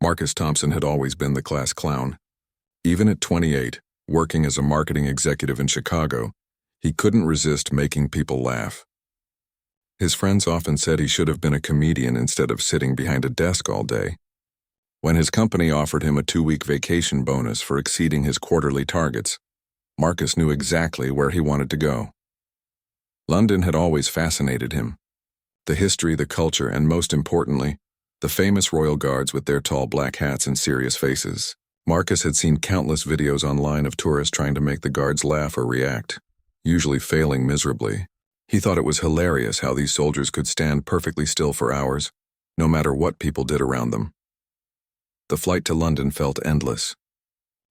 Marcus Thompson had always been the class clown. Even at 28, working as a marketing executive in Chicago, he couldn't resist making people laugh. His friends often said he should have been a comedian instead of sitting behind a desk all day. When his company offered him a 2-week vacation bonus for exceeding his quarterly targets, Marcus knew exactly where he wanted to go. London had always fascinated him. The history, the culture, and most importantly, the famous royal guards with their tall black hats and serious faces. Marcus had seen countless videos online of tourists trying to make the guards laugh or react, usually failing miserably. He thought it was hilarious how these soldiers could stand perfectly still for hours, no matter what people did around them. The flight to London felt endless.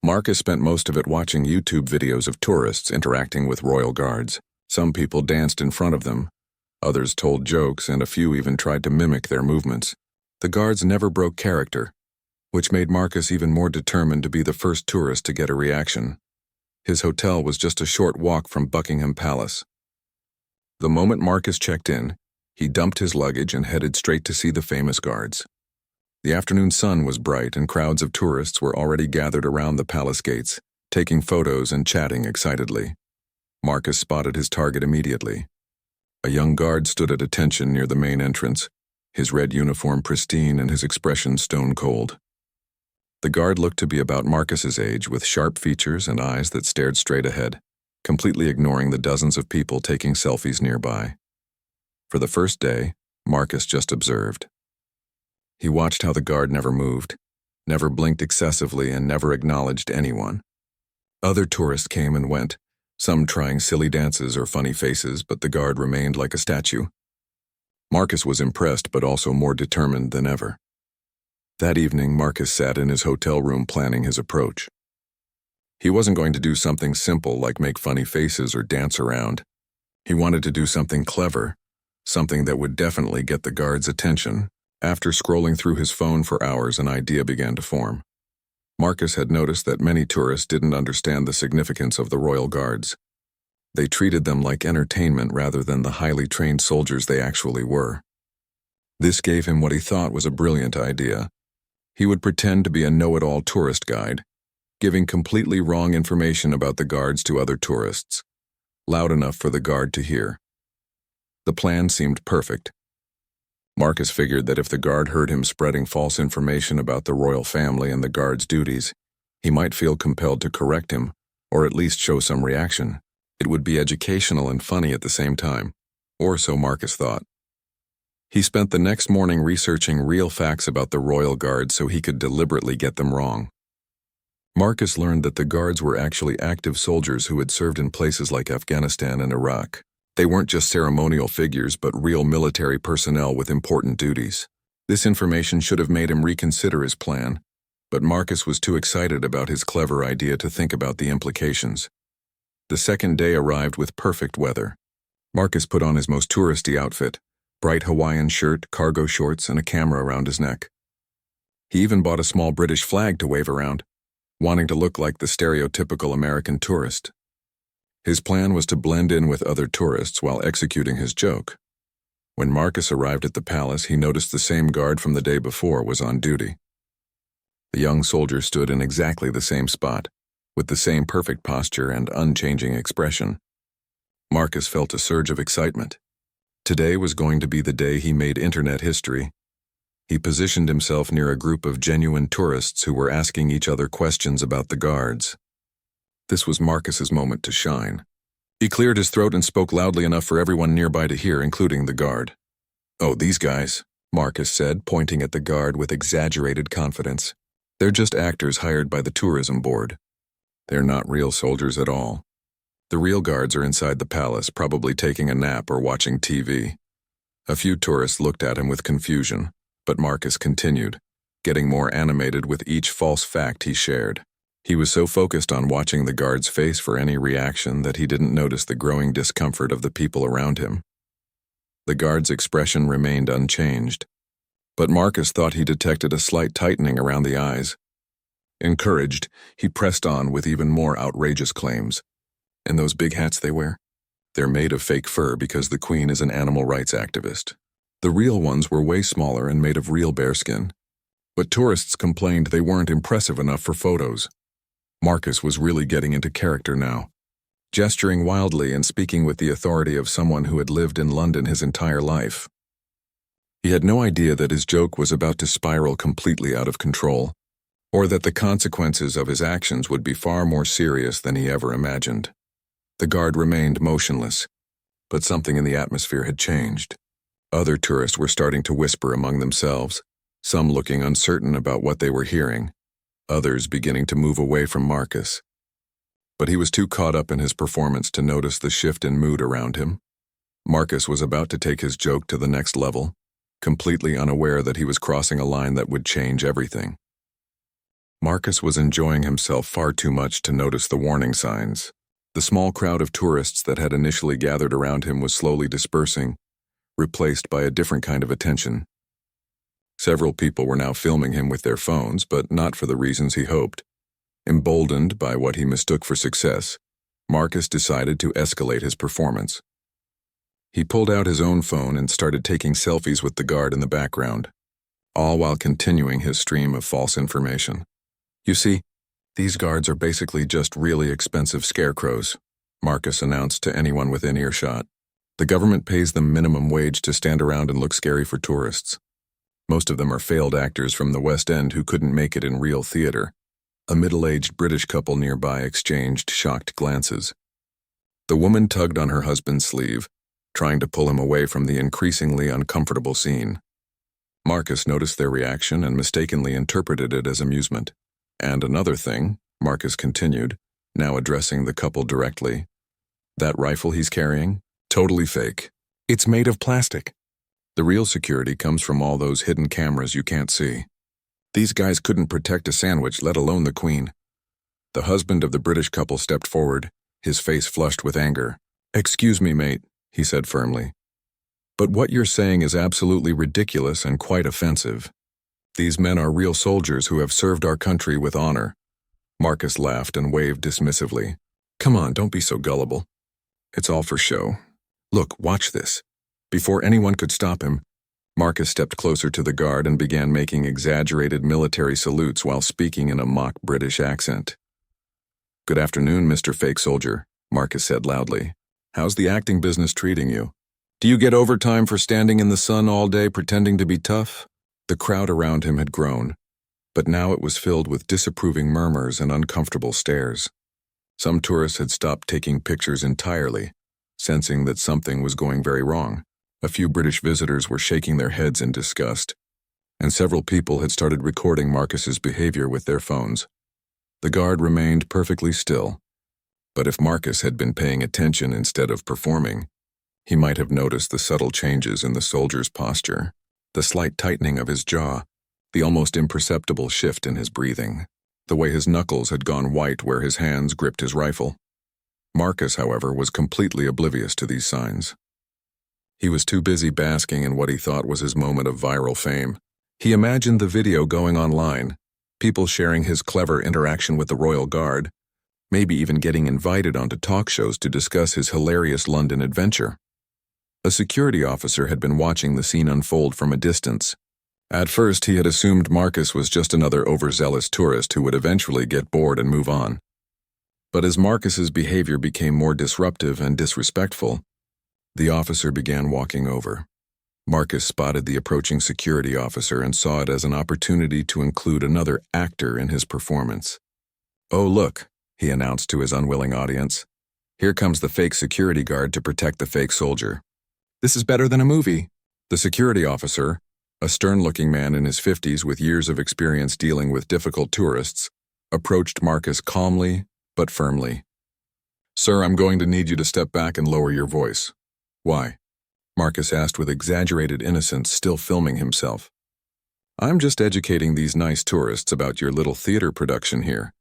Marcus spent most of it watching YouTube videos of tourists interacting with royal guards. Some people danced in front of them, others told jokes, and a few even tried to mimic their movements. The guards never broke character, which made Marcus even more determined to be the first tourist to get a reaction. His hotel was just a short walk from Buckingham Palace. The moment Marcus checked in, he dumped his luggage and headed straight to see the famous guards. The afternoon sun was bright and crowds of tourists were already gathered around the palace gates, taking photos and chatting excitedly. Marcus spotted his target immediately. A young guard stood at attention near the main entrance, his red uniform pristine and his expression stone cold. The guard looked to be about Marcus's age, with sharp features and eyes that stared straight ahead, completely ignoring the dozens of people taking selfies nearby. For the first day, Marcus just observed. He watched how the guard never moved, never blinked excessively, and never acknowledged anyone. Other tourists came and went, some trying silly dances or funny faces, but the guard remained like a statue. Marcus was impressed, but also more determined than ever. That evening, Marcus sat in his hotel room planning his approach. He wasn't going to do something simple like make funny faces or dance around. He wanted to do something clever, something that would definitely get the guards' attention. After scrolling through his phone for hours, an idea began to form. Marcus had noticed that many tourists didn't understand the significance of the royal guards. They treated them like entertainment rather than the highly trained soldiers they actually were. This gave him what he thought was a brilliant idea. He would pretend to be a know-it-all tourist guide, giving completely wrong information about the guards to other tourists, loud enough for the guard to hear. The plan seemed perfect. Marcus figured that if the guard heard him spreading false information about the royal family and the guard's duties, he might feel compelled to correct him, or at least show some reaction. It would be educational and funny at the same time, or so Marcus thought. He spent the next morning researching real facts about the royal guards so he could deliberately get them wrong. Marcus learned that the guards were actually active soldiers who had served in places like Afghanistan and Iraq. They weren't just ceremonial figures, but real military personnel with important duties. This information should have made him reconsider his plan, but Marcus was too excited about his clever idea to think about the implications. The second day arrived with perfect weather. Marcus put on his most touristy outfit, bright Hawaiian shirt, cargo shorts, and a camera around his neck. He even bought a small British flag to wave around, wanting to look like the stereotypical American tourist. His plan was to blend in with other tourists while executing his joke. When Marcus arrived at the palace, he noticed the same guard from the day before was on duty. The young soldier stood in exactly the same spot, with the same perfect posture and unchanging expression. Marcus felt a surge of excitement. Today was going to be the day he made internet history. He positioned himself near a group of genuine tourists who were asking each other questions about the guards. This was Marcus's moment to shine. He cleared his throat and spoke loudly enough for everyone nearby to hear, including the guard. "Oh, these guys," Marcus said, pointing at the guard with exaggerated confidence. "They're just actors hired by the tourism board. They're not real soldiers at all. The real guards are inside the palace, probably taking a nap or watching TV." A few tourists looked at him with confusion, but Marcus continued, getting more animated with each false fact he shared. He was so focused on watching the guard's face for any reaction that he didn't notice the growing discomfort of the people around him. The guard's expression remained unchanged, but Marcus thought he detected a slight tightening around the eyes. Encouraged, he pressed on with even more outrageous claims. "And those big hats they wear? They're made of fake fur because the Queen is an animal rights activist. The real ones were way smaller and made of real bearskin. But tourists complained they weren't impressive enough for photos. Marcus was really getting into character now, gesturing wildly and speaking with the authority of someone who had lived in London his entire life. He had no idea that his joke was about to spiral completely out of control, or that the consequences of his actions would be far more serious than he ever imagined. The guard remained motionless, but something in the atmosphere had changed. Other tourists were starting to whisper among themselves, some looking uncertain about what they were hearing, others beginning to move away from Marcus. But he was too caught up in his performance to notice the shift in mood around him. Marcus was about to take his joke to the next level, completely unaware that he was crossing a line that would change everything. Marcus was enjoying himself far too much to notice the warning signs. The small crowd of tourists that had initially gathered around him was slowly dispersing, replaced by a different kind of attention. Several people were now filming him with their phones, but not for the reasons he hoped. Emboldened by what he mistook for success, Marcus decided to escalate his performance. He pulled out his own phone and started taking selfies with the guard in the background, all while continuing his stream of false information. "You see, these guards are basically just really expensive scarecrows," Marcus announced to anyone within earshot. "The government pays them minimum wage to stand around and look scary for tourists. Most of them are failed actors from the West End who couldn't make it in real theater." A middle-aged British couple nearby exchanged shocked glances. The woman tugged on her husband's sleeve, trying to pull him away from the increasingly uncomfortable scene. Marcus noticed their reaction and mistakenly interpreted it as amusement. "And another thing," Marcus continued, now addressing the couple directly, "that rifle he's carrying? Totally fake. It's made of plastic. The real security comes from all those hidden cameras you can't see. These guys couldn't protect a sandwich, let alone the Queen." The husband of the British couple stepped forward, his face flushed with anger. "Excuse me, mate," he said firmly, "but what you're saying is absolutely ridiculous and quite offensive. These men are real soldiers who have served our country with honor." Marcus laughed and waved dismissively. "Come on, don't be so gullible. It's all for show. Look, watch this." Before anyone could stop him, Marcus stepped closer to the guard and began making exaggerated military salutes while speaking in a mock British accent. "Good afternoon, Mr. Fake Soldier," Marcus said loudly. "How's the acting business treating you? Do you get overtime for standing in the sun all day pretending to be tough?" The crowd around him had grown, but now it was filled with disapproving murmurs and uncomfortable stares. Some tourists had stopped taking pictures entirely, sensing that something was going very wrong. A few British visitors were shaking their heads in disgust, and several people had started recording Marcus's behavior with their phones. The guard remained perfectly still, but if Marcus had been paying attention instead of performing, he might have noticed the subtle changes in the soldier's posture, the slight tightening of his jaw, the almost imperceptible shift in his breathing, the way his knuckles had gone white where his hands gripped his rifle. Marcus, however, was completely oblivious to these signs. He was too busy basking in what he thought was his moment of viral fame. He imagined the video going online, people sharing his clever interaction with the Royal Guard, maybe even getting invited onto talk shows to discuss his hilarious London adventure. A security officer had been watching the scene unfold from a distance. At first, he had assumed Marcus was just another overzealous tourist who would eventually get bored and move on. But as Marcus's behavior became more disruptive and disrespectful, the officer began walking over. Marcus spotted the approaching security officer and saw it as an opportunity to include another actor in his performance. "Oh, look," he announced to his unwilling audience. "Here comes the fake security guard to protect the fake soldier. This is better than a movie." The security officer, a stern-looking man in his 50s with years of experience dealing with difficult tourists, approached Marcus calmly but firmly. "Sir, I'm going to need you to step back and lower your voice." "Why?" Marcus asked with exaggerated innocence, still filming himself. "I'm just educating these nice tourists about your little theater production here.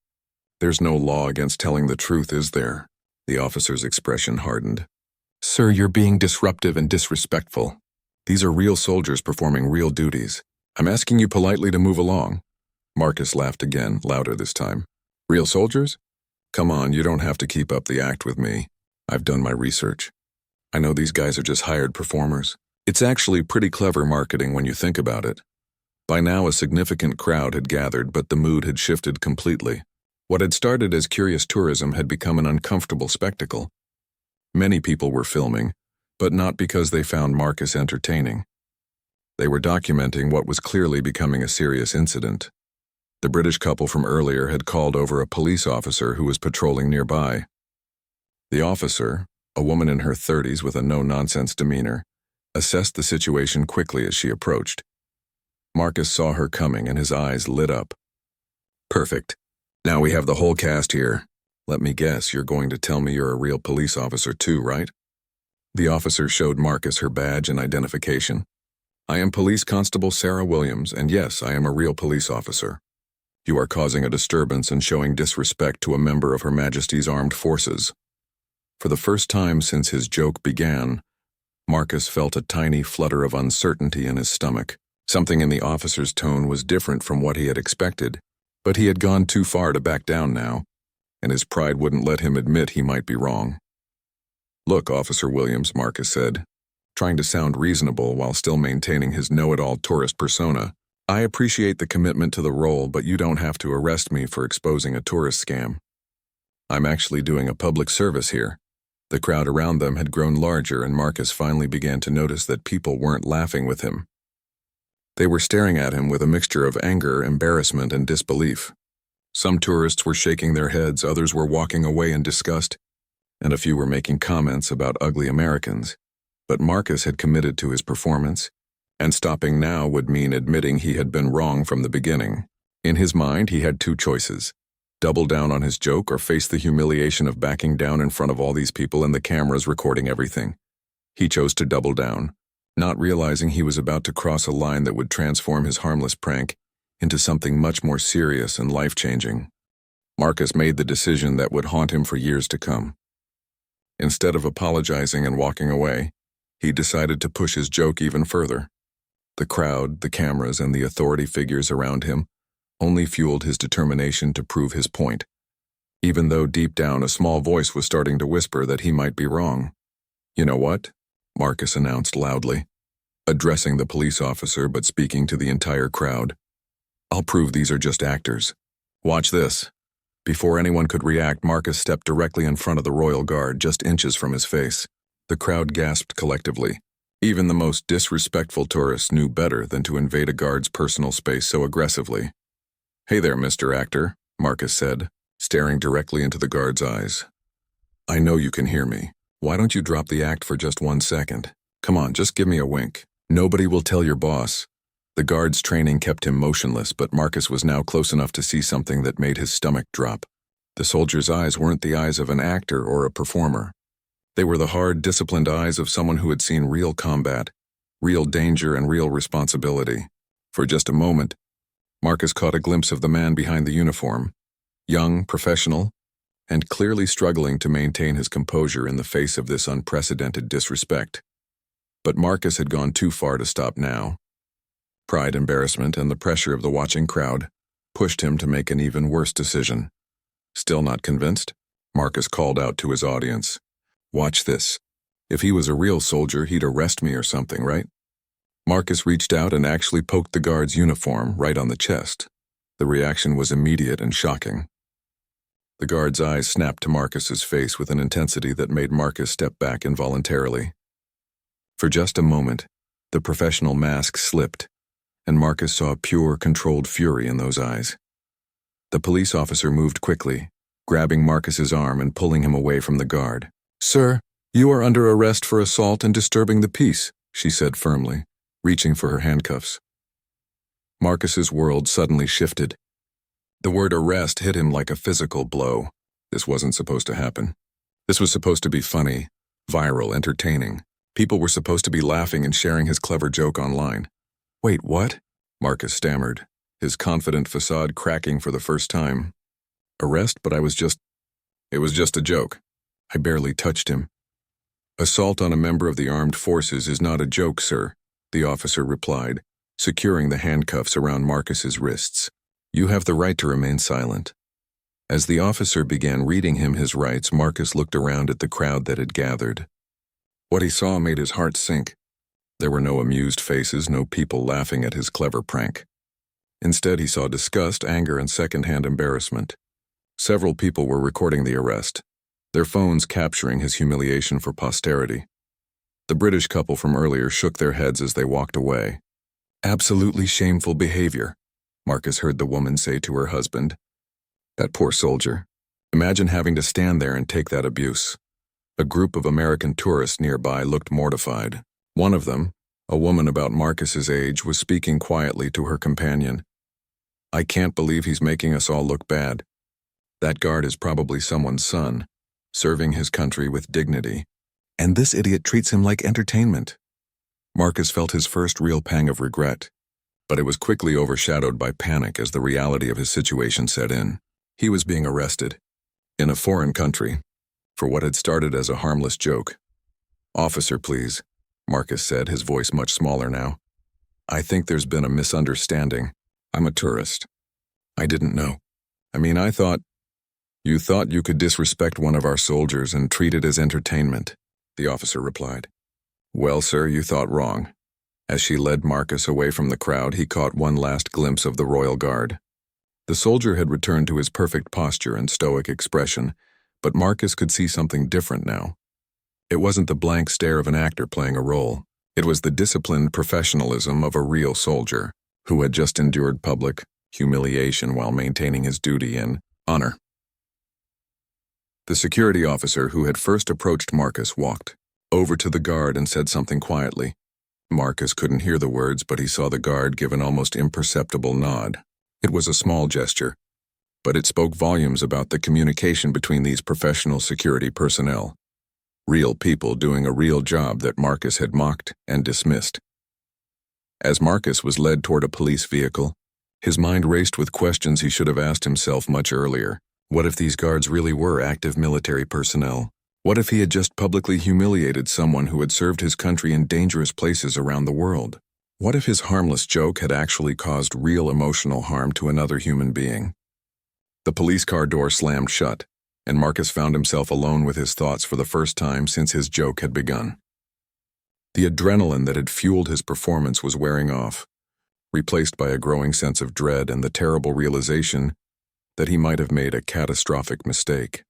There's no law against telling the truth, is there?" The officer's expression hardened. "Sir, you're being disruptive and disrespectful. These are real soldiers performing real duties. I'm asking you politely to move along." Marcus laughed again, louder this time. "Real soldiers? Come on, you don't have to keep up the act with me. I've done my research. I know these guys are just hired performers. It's actually pretty clever marketing when you think about it. By now, a significant crowd had gathered, but the mood had shifted completely. What had started as curious tourism had become an uncomfortable spectacle. Many people were filming, but not because they found Marcus entertaining. They were documenting what was clearly becoming a serious incident. The British couple from earlier had called over a police officer who was patrolling nearby. The officer, a woman in her 30s with a no-nonsense demeanor, assessed the situation quickly as she approached. Marcus saw her coming and his eyes lit up. "Perfect. Now we have the whole cast here. Let me guess, you're going to tell me you're a real police officer too, right?" The officer showed Marcus her badge and identification. "I am Police Constable Sarah Williams, and yes, I am a real police officer. You are causing a disturbance and showing disrespect to a member of Her Majesty's Armed Forces." For the first time since his joke began, Marcus felt a tiny flutter of uncertainty in his stomach. Something in the officer's tone was different from what he had expected, but he had gone too far to back down now, and his pride wouldn't let him admit he might be wrong. "Look, Officer Williams," Marcus said, trying to sound reasonable while still maintaining his know-it-all tourist persona. "I appreciate the commitment to the role, but you don't have to arrest me for exposing a tourist scam. I'm actually doing a public service here." The crowd around them had grown larger, and Marcus finally began to notice that people weren't laughing with him. They were staring at him with a mixture of anger, embarrassment, and disbelief. Some tourists were shaking their heads, others were walking away in disgust, and a few were making comments about ugly Americans. But Marcus had committed to his performance, and stopping now would mean admitting he had been wrong from the beginning. In his mind, he had two choices: double down on his joke or face the humiliation of backing down in front of all these people and the cameras recording everything. He chose to double down, not realizing he was about to cross a line that would transform his harmless prank into something much more serious and life-changing. Marcus made the decision that would haunt him for years to come. Instead of apologizing and walking away, he decided to push his joke even further. The crowd, the cameras, and the authority figures around him only fueled his determination to prove his point, even though deep down a small voice was starting to whisper that he might be wrong. "You know what?" Marcus announced loudly, addressing the police officer but speaking to the entire crowd. "I'll prove these are just actors. Watch this." Before anyone could react, Marcus stepped directly in front of the royal guard, just inches from his face. The crowd gasped collectively. Even the most disrespectful tourists knew better than to invade a guard's personal space so aggressively. "Hey there, Mr. Actor," Marcus said, staring directly into the guard's eyes. "I know you can hear me. Why don't you drop the act for just 1 second? Come on, just give me a wink. Nobody will tell your boss." The guard's training kept him motionless, but Marcus was now close enough to see something that made his stomach drop. The soldier's eyes weren't the eyes of an actor or a performer. They were the hard, disciplined eyes of someone who had seen real combat, real danger, and real responsibility. For just a moment, Marcus caught a glimpse of the man behind the uniform, young, professional, and clearly struggling to maintain his composure in the face of this unprecedented disrespect. But Marcus had gone too far to stop now. Pride, embarrassment, and the pressure of the watching crowd pushed him to make an even worse decision. Still not convinced, Marcus called out to his audience. "Watch this. If he was a real soldier, he'd arrest me or something, right?" Marcus reached out and actually poked the guard's uniform right on the chest. The reaction was immediate and shocking. The guard's eyes snapped to Marcus's face with an intensity that made Marcus step back involuntarily. For just a moment, the professional mask slipped, and Marcus saw pure, controlled fury in those eyes. The police officer moved quickly, grabbing Marcus's arm and pulling him away from the guard. "Sir, you are under arrest for assault and disturbing the peace," she said firmly, reaching for her handcuffs. Marcus's world suddenly shifted. The word arrest hit him like a physical blow. This wasn't supposed to happen. This was supposed to be funny, viral, entertaining. People were supposed to be laughing and sharing his clever joke online. "Wait, what?" Marcus stammered, his confident facade cracking for the first time. "Arrest, but it was just a joke. I barely touched him." "Assault on a member of the armed forces is not a joke, sir," the officer replied, securing the handcuffs around Marcus's wrists. "You have the right to remain silent." As the officer began reading him his rights, Marcus looked around at the crowd that had gathered. What he saw made his heart sink. There were no amused faces, no people laughing at his clever prank. Instead, he saw disgust, anger, and second-hand embarrassment. Several people were recording the arrest, their phones capturing his humiliation for posterity. The British couple from earlier shook their heads as they walked away. "Absolutely shameful behavior," Marcus heard the woman say to her husband. "That poor soldier. Imagine having to stand there and take that abuse." A group of American tourists nearby looked mortified. One of them, a woman about Marcus's age, was speaking quietly to her companion. "I can't believe he's making us all look bad. That guard is probably someone's son, serving his country with dignity. And this idiot treats him like entertainment." Marcus felt his first real pang of regret, but it was quickly overshadowed by panic as the reality of his situation set in. He was being arrested, in a foreign country, for what had started as a harmless joke. "Officer, please," Marcus said, his voice much smaller now. "I think there's been a misunderstanding. I'm a tourist. I didn't know. I thought—" "You thought you could disrespect one of our soldiers and treat it as entertainment," the officer replied. "Well, sir, you thought wrong." As she led Marcus away from the crowd, he caught one last glimpse of the royal guard. The soldier had returned to his perfect posture and stoic expression, but Marcus could see something different now. It wasn't the blank stare of an actor playing a role. It was the disciplined professionalism of a real soldier who had just endured public humiliation while maintaining his duty and honor. The security officer who had first approached Marcus walked over to the guard and said something quietly. Marcus couldn't hear the words, but he saw the guard give an almost imperceptible nod. It was a small gesture, but it spoke volumes about the communication between these professional security personnel. Real people doing a real job that Marcus had mocked and dismissed. As Marcus was led toward a police vehicle, his mind raced with questions he should have asked himself much earlier. What if these guards really were active military personnel? What if he had just publicly humiliated someone who had served his country in dangerous places around the world? What if his harmless joke had actually caused real emotional harm to another human being? The police car door slammed shut, and Marcus found himself alone with his thoughts for the first time since his joke had begun. The adrenaline that had fueled his performance was wearing off, replaced by a growing sense of dread and the terrible realization that he might have made a catastrophic mistake.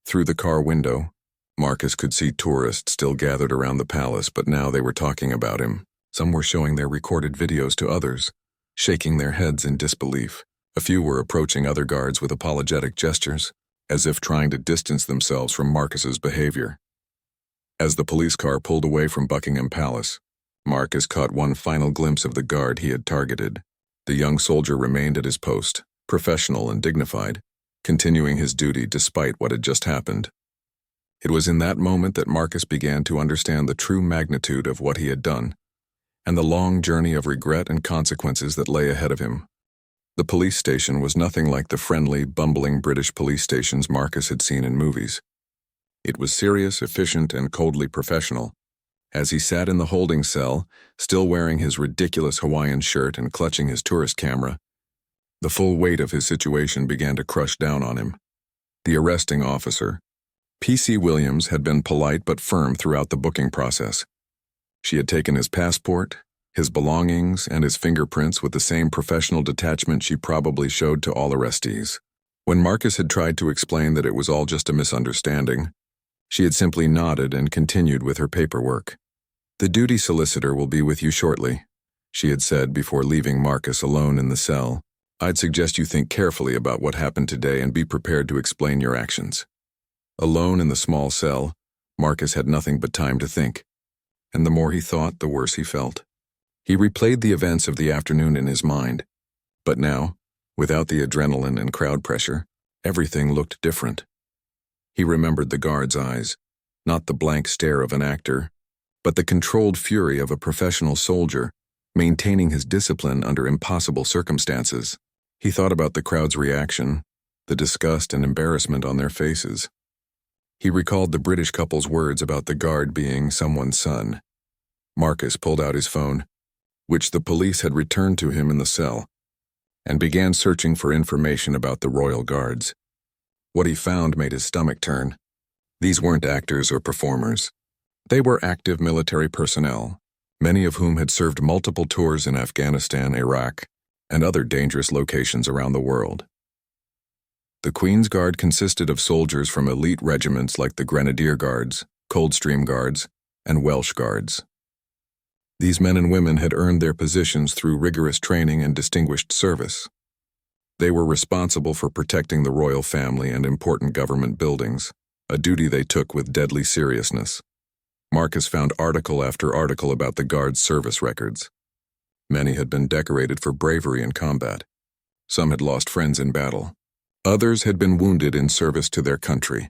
Through the car window, Marcus could see tourists still gathered around the palace, but now they were talking about him. Some were showing their recorded videos to others, shaking their heads in disbelief. A few were approaching other guards with apologetic gestures, as if trying to distance themselves from Marcus's behavior. As the police car pulled away from Buckingham Palace, Marcus caught one final glimpse of the guard he had targeted. The young soldier remained at his post, professional and dignified, continuing his duty despite what had just happened. It was in that moment that Marcus began to understand the true magnitude of what he had done, and the long journey of regret and consequences that lay ahead of him. The police station was nothing like the friendly, bumbling British police stations Marcus had seen in movies. It was serious, efficient, and coldly professional. As he sat in the holding cell, still wearing his ridiculous Hawaiian shirt and clutching his tourist camera, the full weight of his situation began to crush down on him. The arresting officer, P.C. Williams, had been polite but firm throughout the booking process. She had taken his passport, his belongings, and his fingerprints with the same professional detachment she probably showed to all arrestees. When Marcus had tried to explain that it was all just a misunderstanding, she had simply nodded and continued with her paperwork. "The duty solicitor will be with you shortly," she had said before leaving Marcus alone in the cell. "I'd suggest you think carefully about what happened today and be prepared to explain your actions." Alone in the small cell, Marcus had nothing but time to think, and the more he thought, the worse he felt. He replayed the events of the afternoon in his mind, but now, without the adrenaline and crowd pressure, everything looked different. He remembered the guard's eyes, not the blank stare of an actor, but the controlled fury of a professional soldier, maintaining his discipline under impossible circumstances. He thought about the crowd's reaction, the disgust and embarrassment on their faces. He recalled the British couple's words about the guard being someone's son. Marcus pulled out his phone, which the police had returned to him in the cell, and began searching for information about the royal guards. What he found made his stomach turn. These weren't actors or performers. They were active military personnel, many of whom had served multiple tours in Afghanistan, Iraq, and other dangerous locations around the world. The Queen's Guard consisted of soldiers from elite regiments like the Grenadier Guards, Coldstream Guards, and Welsh Guards. These men and women had earned their positions through rigorous training and distinguished service. They were responsible for protecting the royal family and important government buildings, a duty they took with deadly seriousness. Marcus found article after article about the Guard's service records. Many had been decorated for bravery in combat. Some had lost friends in battle. Others had been wounded in service to their country.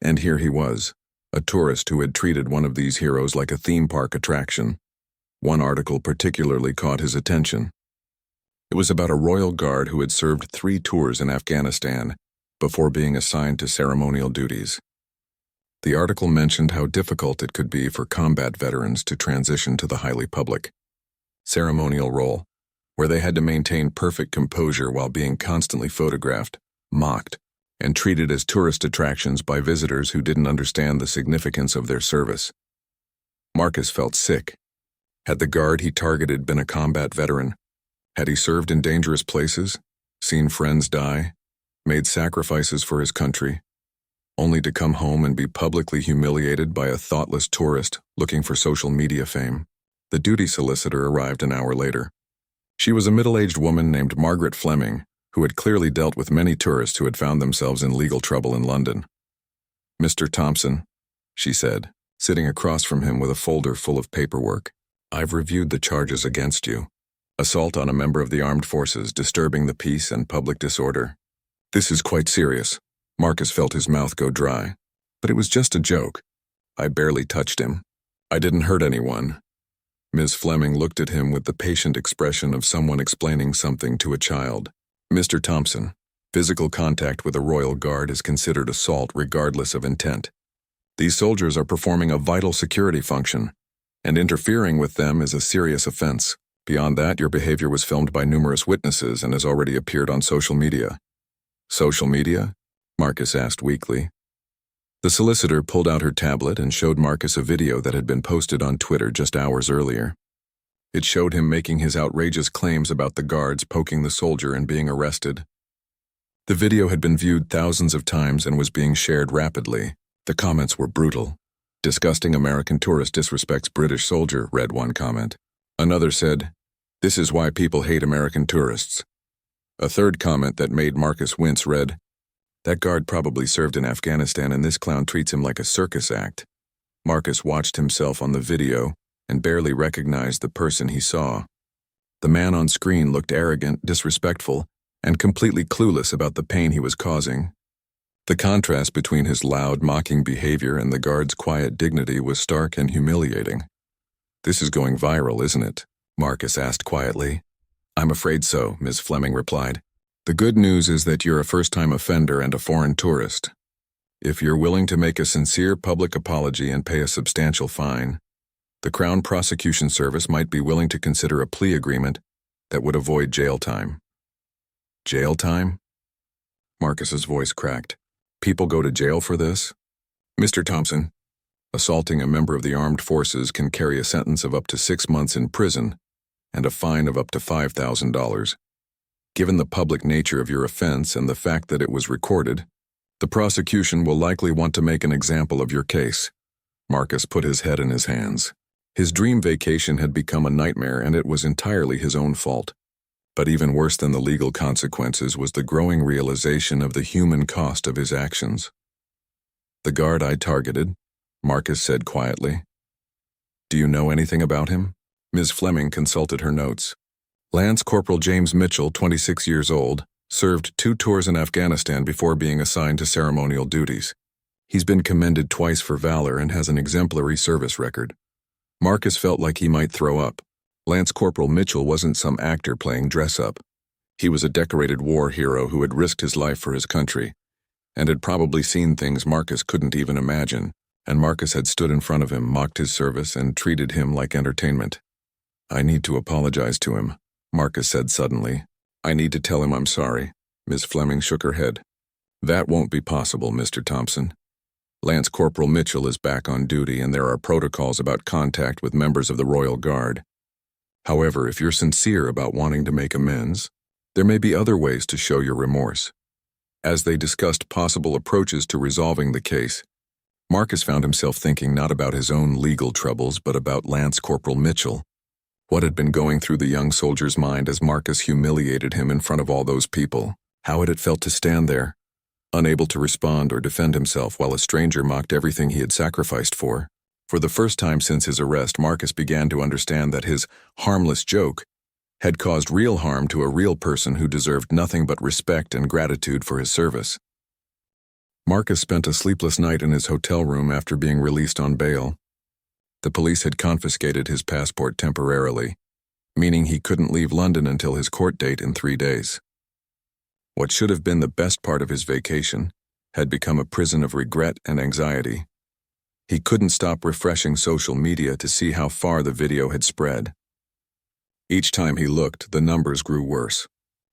And here he was, a tourist who had treated one of these heroes like a theme park attraction. One article particularly caught his attention. It was about a royal guard who had served 3 tours in Afghanistan before being assigned to ceremonial duties. The article mentioned how difficult it could be for combat veterans to transition to the highly public ceremonial role, where they had to maintain perfect composure while being constantly photographed, mocked, and treated as tourist attractions by visitors who didn't understand the significance of their service. Marcus felt sick. Had the guard he targeted been a combat veteran? Had he served in dangerous places, seen friends die, made sacrifices for his country, only to come home and be publicly humiliated by a thoughtless tourist looking for social media fame? The duty solicitor arrived an hour later. She was a middle-aged woman named Margaret Fleming, who had clearly dealt with many tourists who had found themselves in legal trouble in London. "Mr. Thompson," she said, sitting across from him with a folder full of paperwork, "I've reviewed the charges against you. Assault on a member of the armed forces, disturbing the peace and public disorder. This is quite serious." Marcus felt his mouth go dry. "But it was just a joke. I barely touched him. I didn't hurt anyone." Ms. Fleming looked at him with the patient expression of someone explaining something to a child. "Mr. Thompson, physical contact with a royal guard is considered assault regardless of intent. These soldiers are performing a vital security function, and interfering with them is a serious offense. Beyond that, your behavior was filmed by numerous witnesses and has already appeared on social media." "Social media?" Marcus asked weakly. The solicitor pulled out her tablet and showed Marcus a video that had been posted on Twitter just hours earlier. It showed him making his outrageous claims about the guards poking the soldier and being arrested. The video had been viewed thousands of times and was being shared rapidly. The comments were brutal. "Disgusting American tourist disrespects British soldier," read one comment. Another said, "This is why people hate American tourists." A third comment that made Marcus wince read, "That guard probably served in Afghanistan and this clown treats him like a circus act." Marcus watched himself on the video and barely recognized the person he saw. The man on screen looked arrogant, disrespectful, and completely clueless about the pain he was causing. The contrast between his loud, mocking behavior and the guard's quiet dignity was stark and humiliating. "This is going viral, isn't it?" Marcus asked quietly. "I'm afraid so," Ms. Fleming replied. "The good news is that you're a first-time offender and a foreign tourist. If you're willing to make a sincere public apology and pay a substantial fine, the Crown Prosecution Service might be willing to consider a plea agreement that would avoid jail time." "Jail time?" Marcus's voice cracked. "People go to jail for this?" "Mr. Thompson, assaulting a member of the armed forces can carry a sentence of up to 6 months in prison and a fine of up to $5,000. Given the public nature of your offense and the fact that it was recorded, the prosecution will likely want to make an example of your case." Marcus put his head in his hands. His dream vacation had become a nightmare, and it was entirely his own fault. But even worse than the legal consequences was the growing realization of the human cost of his actions. "The guard I targeted," Marcus said quietly. "Do you know anything about him?" Ms. Fleming consulted her notes. "Lance Corporal James Mitchell, 26 years old, served 2 tours in Afghanistan before being assigned to ceremonial duties. He's been commended twice for valor and has an exemplary service record." Marcus felt like he might throw up. Lance Corporal Mitchell wasn't some actor playing dress-up. He was a decorated war hero who had risked his life for his country, and had probably seen things Marcus couldn't even imagine, and Marcus had stood in front of him, mocked his service, and treated him like entertainment. "I need to apologize to him," Marcus said suddenly. "I need to tell him I'm sorry." Ms. Fleming shook her head. "That won't be possible, Mr. Thompson. Lance Corporal Mitchell is back on duty and there are protocols about contact with members of the Royal Guard. However, if you're sincere about wanting to make amends, there may be other ways to show your remorse. As they discussed possible approaches to resolving the case, Marcus found himself thinking not about his own legal troubles but about Lance Corporal Mitchell. What had been going through the young soldier's mind as Marcus humiliated him in front of all those people? How had it felt to stand there, unable to respond or defend himself while a stranger mocked everything he had sacrificed for? For the first time since his arrest, Marcus began to understand that his harmless joke had caused real harm to a real person who deserved nothing but respect and gratitude for his service. Marcus spent a sleepless night in his hotel room after being released on bail. The police had confiscated his passport temporarily, meaning he couldn't leave London until his court date in 3 days. What should have been the best part of his vacation had become a prison of regret and anxiety. He couldn't stop refreshing social media to see how far the video had spread. Each time he looked, the numbers grew worse.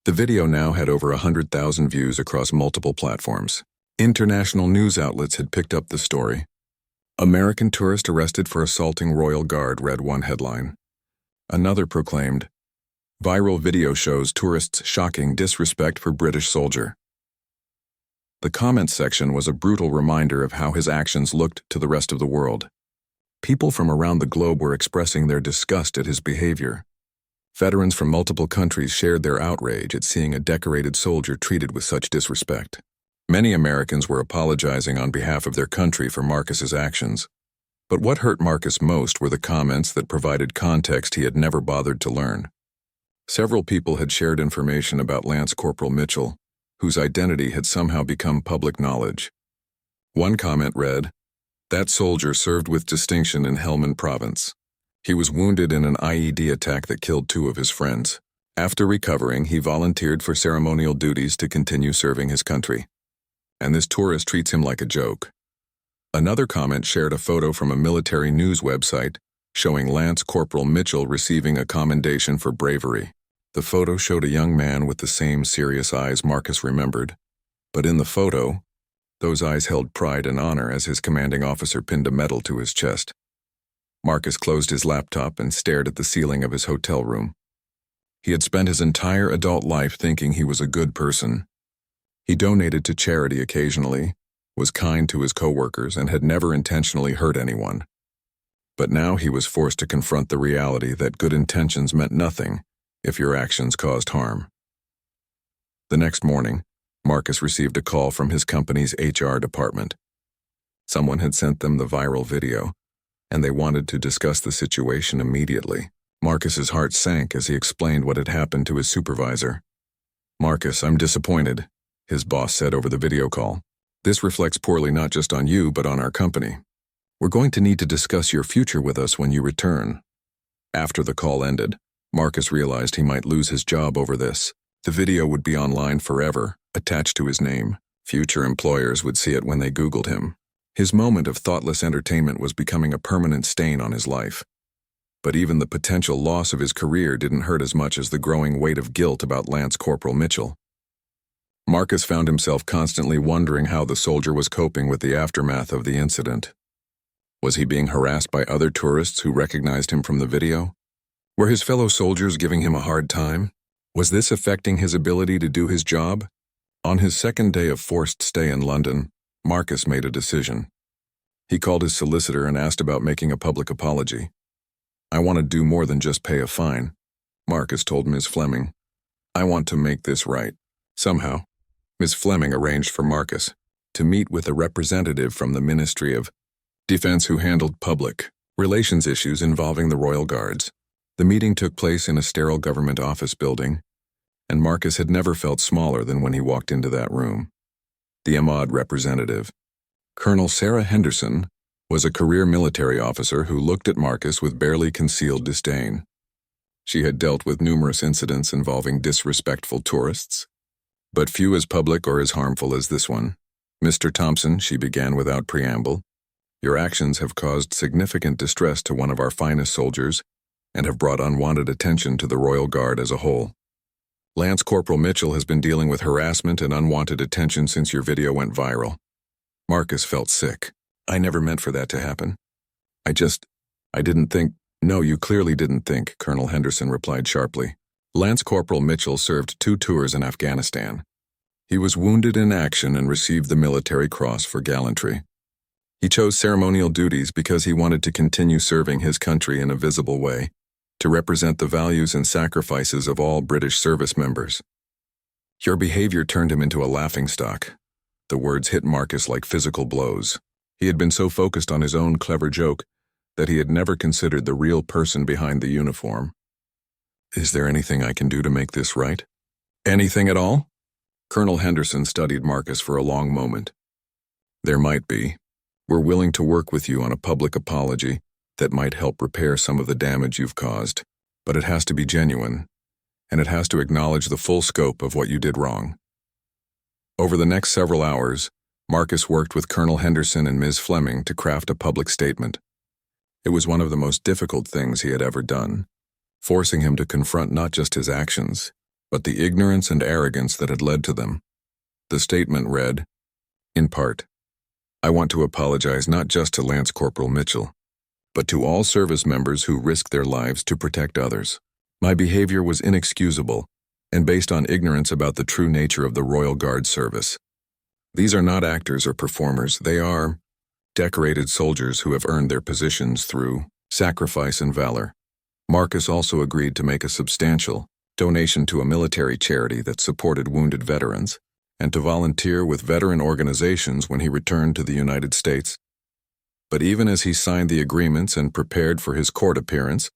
The video now had over 100,000 views across multiple platforms. International news outlets had picked up the story. American tourist arrested for assaulting Royal Guard, read one headline. Another proclaimed, viral video shows tourists' shocking disrespect for British soldier. The comments section was a brutal reminder of how his actions looked to the rest of the world. People from around the globe were expressing their disgust at his behavior. Veterans from multiple countries shared their outrage at seeing a decorated soldier treated with such disrespect. Many Americans were apologizing on behalf of their country for Marcus's actions. But what hurt Marcus most were the comments that provided context he had never bothered to learn. Several people had shared information about Lance Corporal Mitchell, whose identity had somehow become public knowledge. One comment read, "That soldier served with distinction in Helmand Province. He was wounded in an IED attack that killed 2 of his friends. After recovering, he volunteered for ceremonial duties to continue serving his country. And this tourist treats him like a joke." Another comment shared a photo from a military news website showing Lance Corporal Mitchell receiving a commendation for bravery. The photo showed a young man with the same serious eyes Marcus remembered, but in the photo, those eyes held pride and honor as his commanding officer pinned a medal to his chest. Marcus closed his laptop and stared at the ceiling of his hotel room. He had spent his entire adult life thinking he was a good person. He donated to charity occasionally, was kind to his coworkers, and had never intentionally hurt anyone. But now he was forced to confront the reality that good intentions meant nothing if your actions caused harm. The next morning, Marcus received a call from his company's HR department. Someone had sent them the viral video, and they wanted to discuss the situation immediately. Marcus's heart sank as he explained what had happened to his supervisor. "Marcus, I'm disappointed," his boss said over the video call. "This reflects poorly not just on you but on our company. We're going to need to discuss your future with us when you return." After the call ended, Marcus realized he might lose his job over this. The video would be online forever, attached to his name. Future employers would see it when they Googled him. His moment of thoughtless entertainment was becoming a permanent stain on his life. But even the potential loss of his career didn't hurt as much as the growing weight of guilt about Lance Corporal Mitchell. Marcus found himself constantly wondering how the soldier was coping with the aftermath of the incident. Was he being harassed by other tourists who recognized him from the video? Were his fellow soldiers giving him a hard time? Was this affecting his ability to do his job? On his second day of forced stay in London, Marcus made a decision. He called his solicitor and asked about making a public apology. "I want to do more than just pay a fine," Marcus told Ms. Fleming. "I want to make this right." Somehow, Ms. Fleming arranged for Marcus to meet with a representative from the Ministry of Defense who handled public relations issues involving the Royal Guards. The meeting took place in a sterile government office building, and Marcus had never felt smaller than when he walked into that room. The Ahmad representative, Colonel Sarah Henderson, was a career military officer who looked at Marcus with barely concealed disdain. She had dealt with numerous incidents involving disrespectful tourists, but few as public or as harmful as this one. "Mr. Thompson," she began without preamble, "your actions have caused significant distress to one of our finest soldiers and have brought unwanted attention to the Royal Guard as a whole. Lance Corporal Mitchell has been dealing with harassment and unwanted attention since your video went viral. Marcus felt sick. I never meant for that to happen. I didn't think. No, you clearly didn't think, Colonel Henderson replied sharply. Lance Corporal Mitchell served 2 tours in Afghanistan. He was wounded in action and received the Military Cross for gallantry. He chose ceremonial duties because he wanted to continue serving his country in a visible way, to represent the values and sacrifices of all British service members. Your behavior turned him into a laughingstock. The words hit Marcus like physical blows. He had been so focused on his own clever joke that he had never considered the real person behind the uniform. Is there anything I can do to make this right? Anything at all? Colonel Henderson studied Marcus for a long moment. There might be. We're willing to work with you on a public apology that might help repair some of the damage you've caused, but it has to be genuine, and it has to acknowledge the full scope of what you did wrong. Over the next several hours, Marcus worked with Colonel Henderson and Ms. Fleming to craft a public statement. It was one of the most difficult things he had ever done, forcing him to confront not just his actions, but the ignorance and arrogance that had led to them. The statement read, in part, I want to apologize not just to Lance Corporal Mitchell, but to all service members who risked their lives to protect others. My behavior was inexcusable and based on ignorance about the true nature of the Royal Guard service. These are not actors or performers, they are decorated soldiers who have earned their positions through sacrifice and valor. Marcus also agreed to make a substantial donation to a military charity that supported wounded veterans, and to volunteer with veteran organizations when he returned to the United States. But even as he signed the agreements and prepared for his court appearance,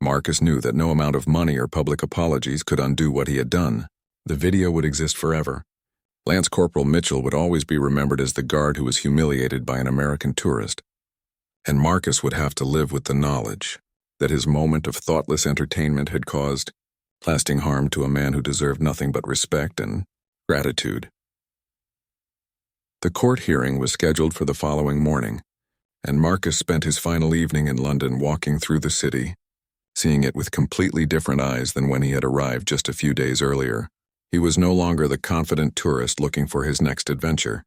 Marcus knew that no amount of money or public apologies could undo what he had done. The video would exist forever. Lance Corporal Mitchell would always be remembered as the guard who was humiliated by an American tourist. And Marcus would have to live with the knowledge that his moment of thoughtless entertainment had caused lasting harm to a man who deserved nothing but respect and gratitude. The court hearing was scheduled for the following morning, and Marcus spent his final evening in London walking through the city, seeing it with completely different eyes than when he had arrived just a few days earlier. He was no longer the confident tourist looking for his next adventure.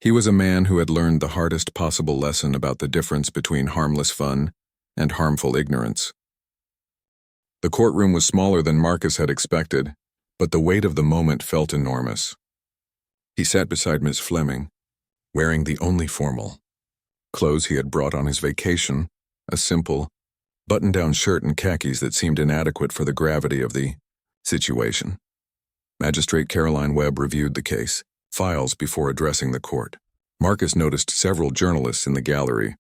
He was a man who had learned the hardest possible lesson about the difference between harmless fun and harmful ignorance. The courtroom was smaller than Marcus had expected, but the weight of the moment felt enormous. He sat beside Ms. Fleming, wearing the only formal clothes he had brought on his vacation, a simple, button-down shirt and khakis that seemed inadequate for the gravity of the situation. Magistrate Caroline Webb reviewed the case files before addressing the court. Marcus noticed several journalists in the gallery,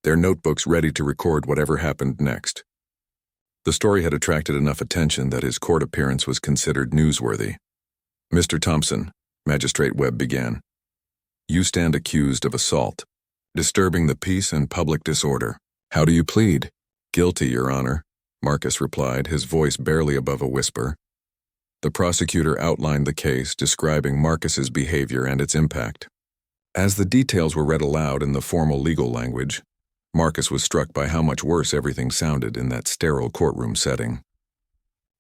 their notebooks ready to record whatever happened next. The story had attracted enough attention that his court appearance was considered newsworthy. Mr. Thompson, Magistrate Webb began, you stand accused of assault, disturbing the peace and public disorder. How do you plead? Guilty, Your Honor, Marcus replied, his voice barely above a whisper. The prosecutor outlined the case, describing Marcus's behavior and its impact. As the details were read aloud in the formal legal language, Marcus was struck by how much worse everything sounded in that sterile courtroom setting.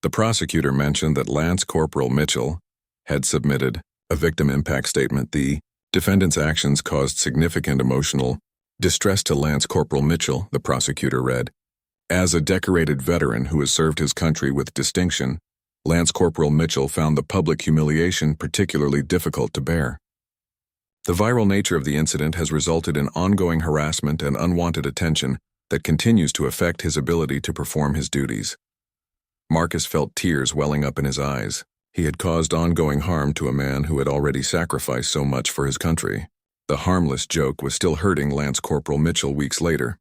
The prosecutor mentioned that Lance Corporal Mitchell had submitted a victim impact statement. The defendant's actions caused significant emotional distress to Lance Corporal Mitchell, the prosecutor read. As a decorated veteran who has served his country with distinction, Lance Corporal Mitchell found the public humiliation particularly difficult to bear. The viral nature of the incident has resulted in ongoing harassment and unwanted attention that continues to affect his ability to perform his duties. Marcus felt tears welling up in his eyes. He had caused ongoing harm to a man who had already sacrificed so much for his country. The harmless joke was still hurting Lance Corporal Mitchell weeks later.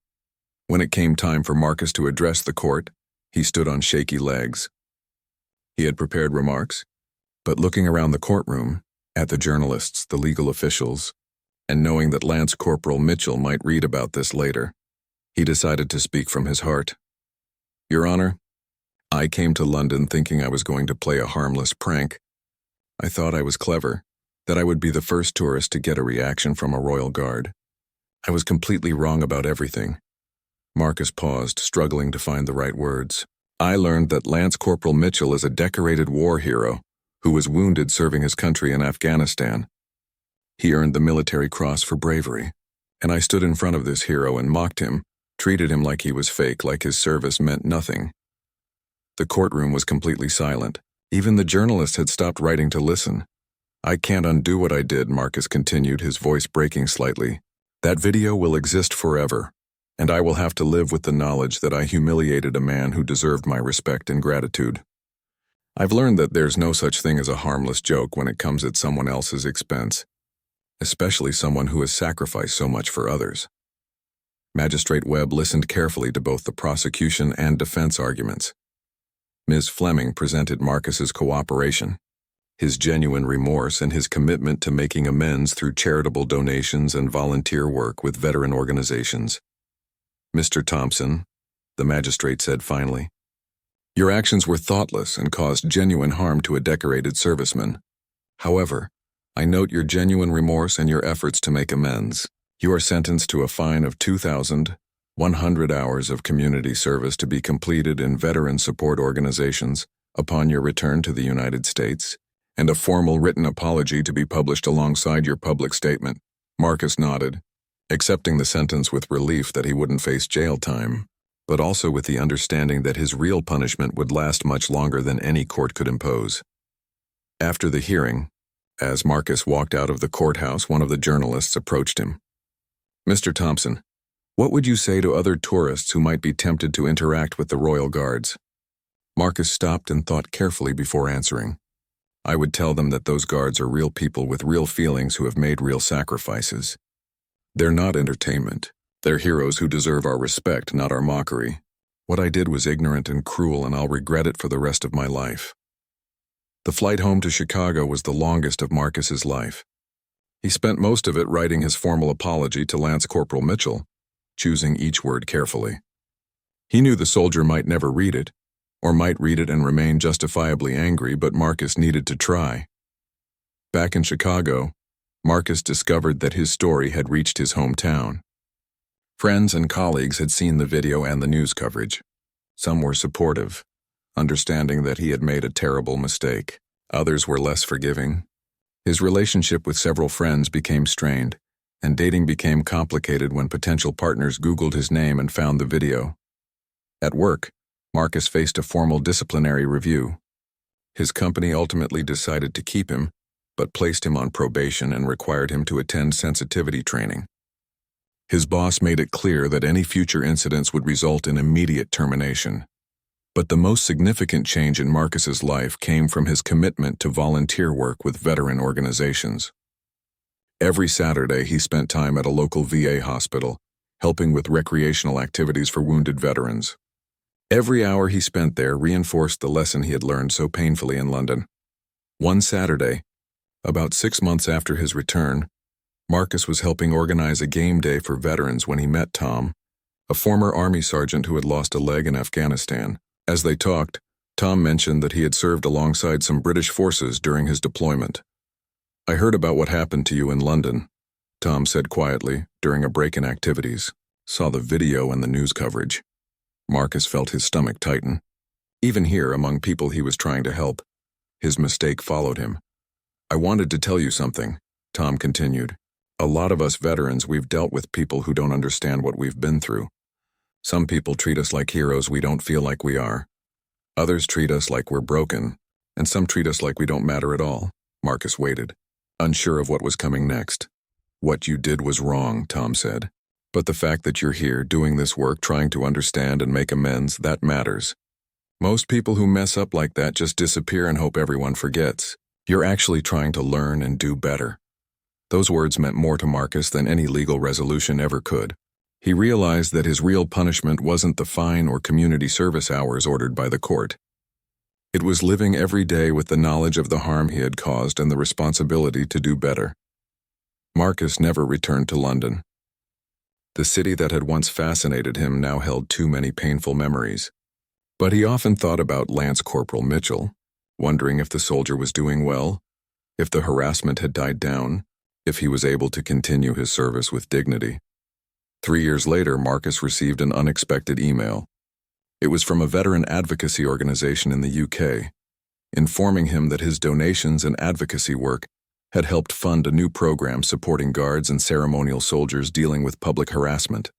When it came time for Marcus to address the court, he stood on shaky legs. He had prepared remarks, but looking around the courtroom, at the journalists, the legal officials, and knowing that Lance Corporal Mitchell might read about this later, he decided to speak from his heart. Your Honor, I came to London thinking I was going to play a harmless prank. I thought I was clever, that I would be the first tourist to get a reaction from a royal guard. I was completely wrong about everything. Marcus paused, struggling to find the right words. I learned that Lance Corporal Mitchell is a decorated war hero who was wounded serving his country in Afghanistan. He earned the Military Cross for bravery, and I stood in front of this hero and mocked him, treated him like he was fake, like his service meant nothing. The courtroom was completely silent. Even the journalists had stopped writing to listen. "I can't undo what I did," Marcus continued, his voice breaking slightly. "That video will exist forever, and I will have to live with the knowledge that I humiliated a man who deserved my respect and gratitude. I've learned that there's no such thing as a harmless joke when it comes at someone else's expense, especially someone who has sacrificed so much for others." Magistrate Webb listened carefully to both the prosecution and defense arguments. Ms. Fleming presented Marcus's cooperation, his genuine remorse, and his commitment to making amends through charitable donations and volunteer work with veteran organizations. "Mr. Thompson," the magistrate said finally, "your actions were thoughtless and caused genuine harm to a decorated serviceman. However, I note your genuine remorse and your efforts to make amends. You are sentenced to a fine of 2,100 hours of community service to be completed in veteran support organizations upon your return to the United States, and a formal written apology to be published alongside your public statement." Marcus nodded, accepting the sentence with relief that he wouldn't face jail time, but also with the understanding that his real punishment would last much longer than any court could impose. After the hearing, as Marcus walked out of the courthouse, one of the journalists approached him. "Mr. Thompson, what would you say to other tourists who might be tempted to interact with the Royal Guards?" Marcus stopped and thought carefully before answering. "I would tell them that those guards are real people with real feelings who have made real sacrifices. They're not entertainment. They're heroes who deserve our respect, not our mockery. What I did was ignorant and cruel, and I'll regret it for the rest of my life." The flight home to Chicago was the longest of Marcus's life. He spent most of it writing his formal apology to Lance Corporal Mitchell, choosing each word carefully. He knew the soldier might never read it, or might read it and remain justifiably angry, but Marcus needed to try. Back in Chicago, Marcus discovered that his story had reached his hometown. Friends and colleagues had seen the video and the news coverage. Some were supportive, understanding that he had made a terrible mistake. Others were less forgiving. His relationship with several friends became strained, and dating became complicated when potential partners Googled his name and found the video. At work, Marcus faced a formal disciplinary review. His company ultimately decided to keep him, but placed him on probation and required him to attend sensitivity training. His boss made it clear that any future incidents would result in immediate termination. But the most significant change in Marcus's life came from his commitment to volunteer work with veteran organizations. Every Saturday, he spent time at a local VA hospital, helping with recreational activities for wounded veterans. Every hour he spent there reinforced the lesson he had learned so painfully in London. One Saturday, about 6 months after his return, Marcus was helping organize a game day for veterans when he met Tom, a former Army sergeant who had lost a leg in Afghanistan. As they talked, Tom mentioned that he had served alongside some British forces during his deployment. "I heard about what happened to you in London," Tom said quietly during a break in activities. "Saw the video and the news coverage." Marcus felt his stomach tighten. Even here, among people he was trying to help, his mistake followed him. "I wanted to tell you something," Tom continued. "A lot of us veterans, we've dealt with people who don't understand what we've been through. Some people treat us like heroes we don't feel like we are. Others treat us like we're broken, and some treat us like we don't matter at all." Marcus waited, unsure of what was coming next. "What you did was wrong," Tom said. "But the fact that you're here doing this work, trying to understand and make amends, that matters. Most people who mess up like that just disappear and hope everyone forgets. You're actually trying to learn and do better." Those words meant more to Marcus than any legal resolution ever could. He realized that his real punishment wasn't the fine or community service hours ordered by the court. It was living every day with the knowledge of the harm he had caused and the responsibility to do better. Marcus never returned to London. The city that had once fascinated him now held too many painful memories. But he often thought about Lance Corporal Mitchell, wondering if the soldier was doing well, if the harassment had died down, if he was able to continue his service with dignity. 3 years later, Marcus received an unexpected email. It was from a veteran advocacy organization in the UK, informing him that his donations and advocacy work had helped fund a new program supporting guards and ceremonial soldiers dealing with public harassment.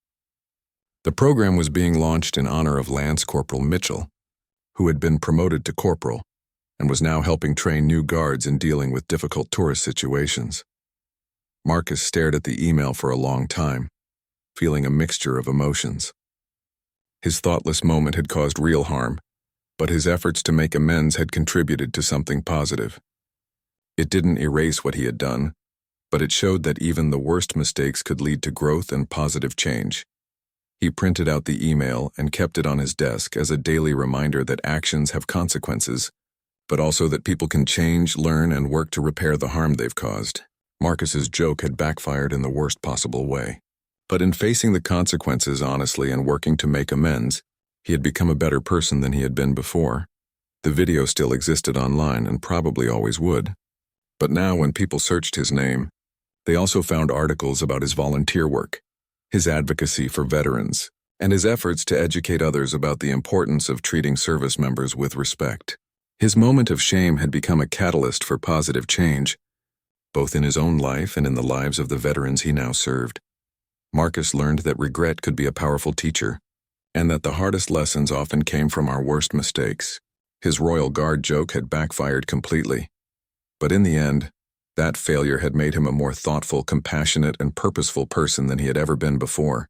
The program was being launched in honor of Lance Corporal Mitchell, who had been promoted to corporal and was now helping train new guards in dealing with difficult tourist situations. Marcus stared at the email for a long time, feeling a mixture of emotions. His thoughtless moment had caused real harm, but his efforts to make amends had contributed to something positive. It didn't erase what he had done, but it showed that even the worst mistakes could lead to growth and positive change. He printed out the email and kept it on his desk as a daily reminder that actions have consequences, but also that people can change, learn, and work to repair the harm they've caused. Marcus's joke had backfired in the worst possible way. But in facing the consequences honestly and working to make amends, he had become a better person than he had been before. The video still existed online and probably always would. But now when people searched his name, they also found articles about his volunteer work, his advocacy for veterans, and his efforts to educate others about the importance of treating service members with respect. His moment of shame had become a catalyst for positive change, both in his own life and in the lives of the veterans he now served. Marcus learned that regret could be a powerful teacher, and that the hardest lessons often came from our worst mistakes. His Royal Guard joke had backfired completely, but in the end, that failure had made him a more thoughtful, compassionate, and purposeful person than he had ever been before.